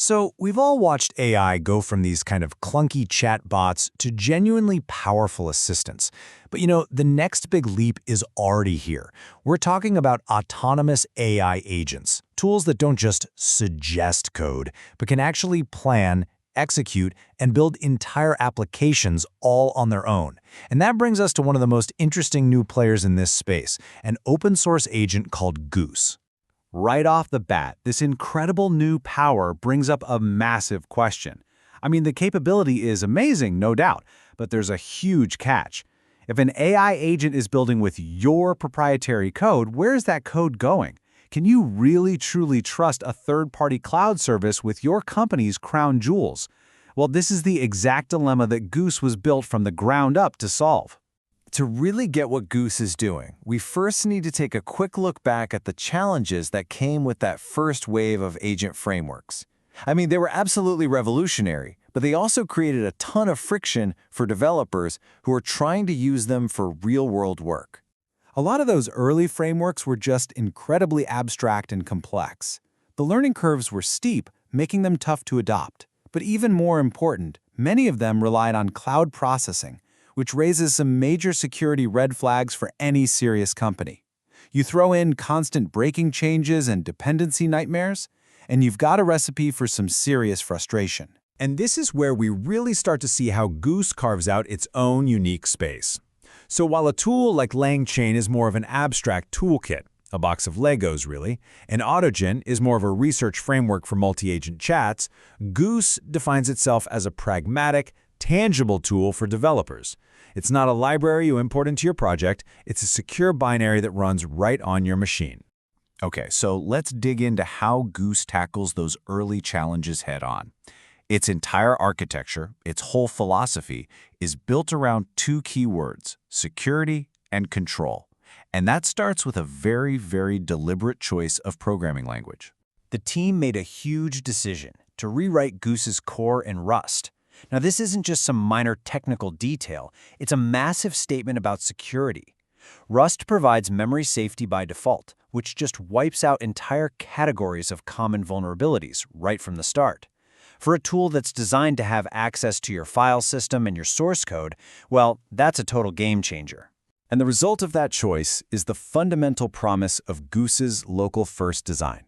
So, we've all watched AI go from these kind of clunky chatbots to genuinely powerful assistants. But the next big leap is already here. We're talking about autonomous AI agents, tools that don't just suggest code, but can actually plan, execute, and build entire applications all on their own. And that brings us to one of the most interesting new players in this space, an open source agent called Goose. Right off the bat, this incredible new power brings up a massive question. I mean, the capability is amazing, no doubt, but there's a huge catch. If an AI agent is building with your proprietary code, where is that code going? Can you really truly trust a third-party cloud service with your company's crown jewels? Well, this is the exact dilemma that Goose was built from the ground up to solve. To really get what Goose is doing, we first need to take a quick look back at the challenges that came with that first wave of agent frameworks. I mean, they were absolutely revolutionary, but they also created a ton of friction for developers who are trying to use them for real-world work. A lot of those early frameworks were just incredibly abstract and complex. The learning curves were steep, making them tough to adopt. But even more important, many of them relied on cloud processing, which raises some major security red flags for any serious company. You throw in constant breaking changes and dependency nightmares, and you've got a recipe for some serious frustration. And this is where we really start to see how Goose carves out its own unique space. So while a tool like LangChain is more of an abstract toolkit, a box of Legos really, and Autogen is more of a research framework for multi-agent chats, Goose defines itself as a pragmatic, tangible tool for developers. It's not a library you import into your project, it's a secure binary that runs right on your machine. Okay, so let's dig into how Goose tackles those early challenges head-on. Its entire architecture, its whole philosophy, is built around two key words: security and control. And that starts with a very, very deliberate choice of programming language. The team made a huge decision to rewrite Goose's core in Rust. Now, this isn't just some minor technical detail, it's a massive statement about security. Rust provides memory safety by default, which just wipes out entire categories of common vulnerabilities right from the start. For a tool that's designed to have access to your file system and your source code, well, that's a total game changer. And the result of that choice is the fundamental promise of Goose's local-first design.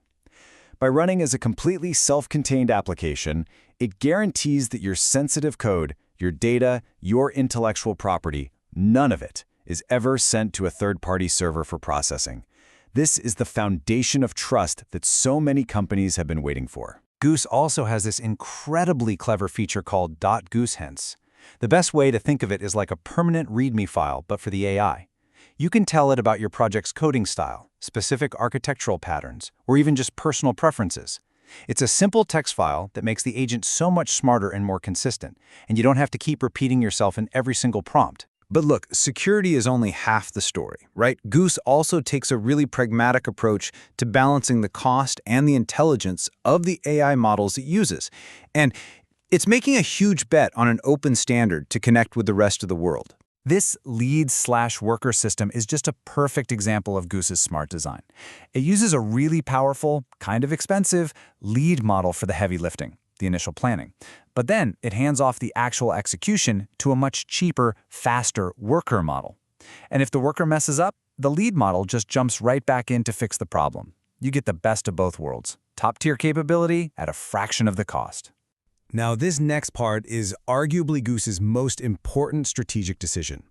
By running as a completely self-contained application, it guarantees that your sensitive code, your data, your intellectual property, none of it is ever sent to a third-party server for processing. This is the foundation of trust that so many companies have been waiting for. Goose also has this incredibly clever feature called .goosehence. The best way to think of it is like a permanent README file, but for the AI. You can tell it about your project's coding style, specific architectural patterns, or even just personal preferences. It's a simple text file that makes the agent so much smarter and more consistent, and you don't have to keep repeating yourself in every single prompt. But look, security is only half the story, right? Goose also takes a really pragmatic approach to balancing the cost and the intelligence of the AI models it uses. And it's making a huge bet on an open standard to connect with the rest of the world. This lead/worker system is just a perfect example of Goose's smart design. It uses a really powerful, kind of expensive, lead model for the heavy lifting, the initial planning. But then it hands off the actual execution to a much cheaper, faster worker model. And if the worker messes up, the lead model just jumps right back in to fix the problem. You get the best of both worlds, top-tier capability at a fraction of the cost. Now, this next part is arguably Goose's most important strategic decision.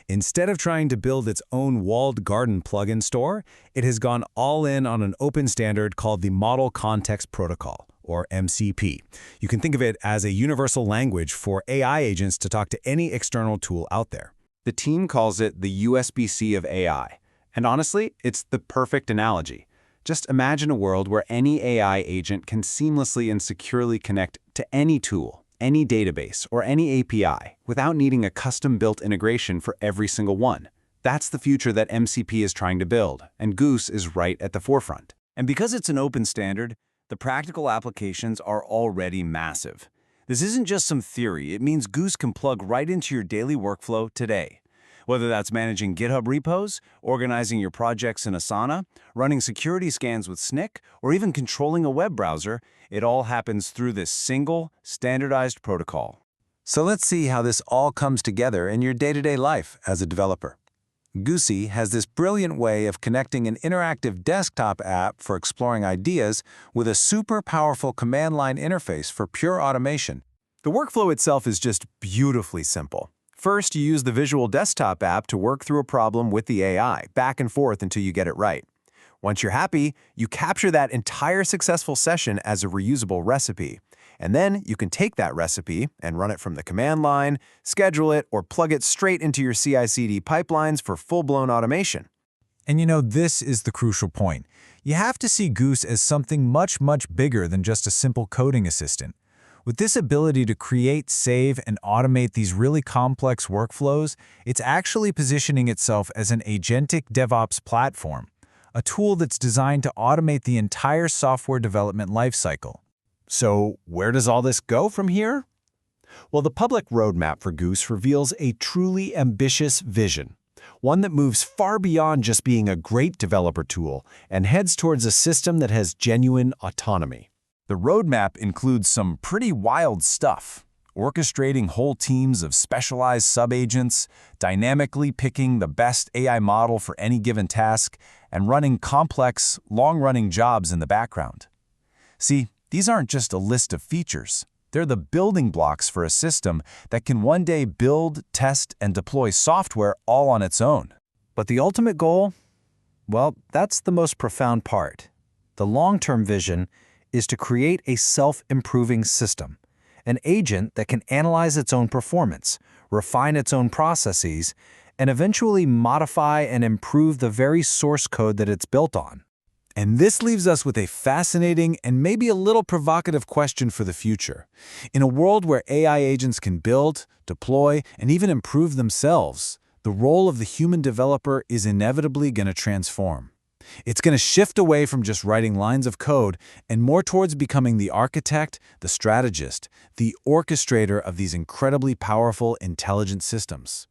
Instead of trying to build its own walled garden plugin store, it has gone all in on an open standard called the Model Context Protocol, or MCP. You can think of it as a universal language for AI agents to talk to any external tool out there. The team calls it the USB-C of AI. And honestly, it's the perfect analogy. Just imagine a world where any AI agent can seamlessly and securely connect to any tool, any database, or any API without needing a custom-built integration for every single one. That's the future that MCP is trying to build, and Goose is right at the forefront. And because it's an open standard, the practical applications are already massive. This isn't just some theory, it means Goose can plug right into your daily workflow today. Whether that's managing GitHub repos, organizing your projects in Asana, running security scans with Snyk, or even controlling a web browser, it all happens through this single, standardized protocol. So let's see how this all comes together in your day-to-day life as a developer. Goosey has this brilliant way of connecting an interactive desktop app for exploring ideas with a super powerful command line interface for pure automation. The workflow itself is just beautifully simple. First, you use the visual desktop app to work through a problem with the AI, back and forth until you get it right. Once you're happy, you capture that entire successful session as a reusable recipe. And then you can take that recipe and run it from the command line, schedule it, or plug it straight into your CI/CD pipelines for full-blown automation. And this is the crucial point. You have to see Goose as something much, much bigger than just a simple coding assistant. With this ability to create, save, and automate these really complex workflows, it's actually positioning itself as an agentic DevOps platform, a tool that's designed to automate the entire software development lifecycle. So where does all this go from here? Well, the public roadmap for Goose reveals a truly ambitious vision, one that moves far beyond just being a great developer tool and heads towards a system that has genuine autonomy. The roadmap includes some pretty wild stuff, orchestrating whole teams of specialized sub-agents, dynamically picking the best AI model for any given task, and running complex, long-running jobs in the background. See, these aren't just a list of features. They're the building blocks for a system that can one day build, test, and deploy software all on its own. But the ultimate goal? Well, that's the most profound part. The long-term vision is to create a self-improving system, an agent that can analyze its own performance, refine its own processes, and eventually modify and improve the very source code that it's built on. And this leaves us with a fascinating and maybe a little provocative question for the future. In a world where AI agents can build, deploy, and even improve themselves, the role of the human developer is inevitably going to transform. It's going to shift away from just writing lines of code and more towards becoming the architect, the strategist, the orchestrator of these incredibly powerful, intelligent systems.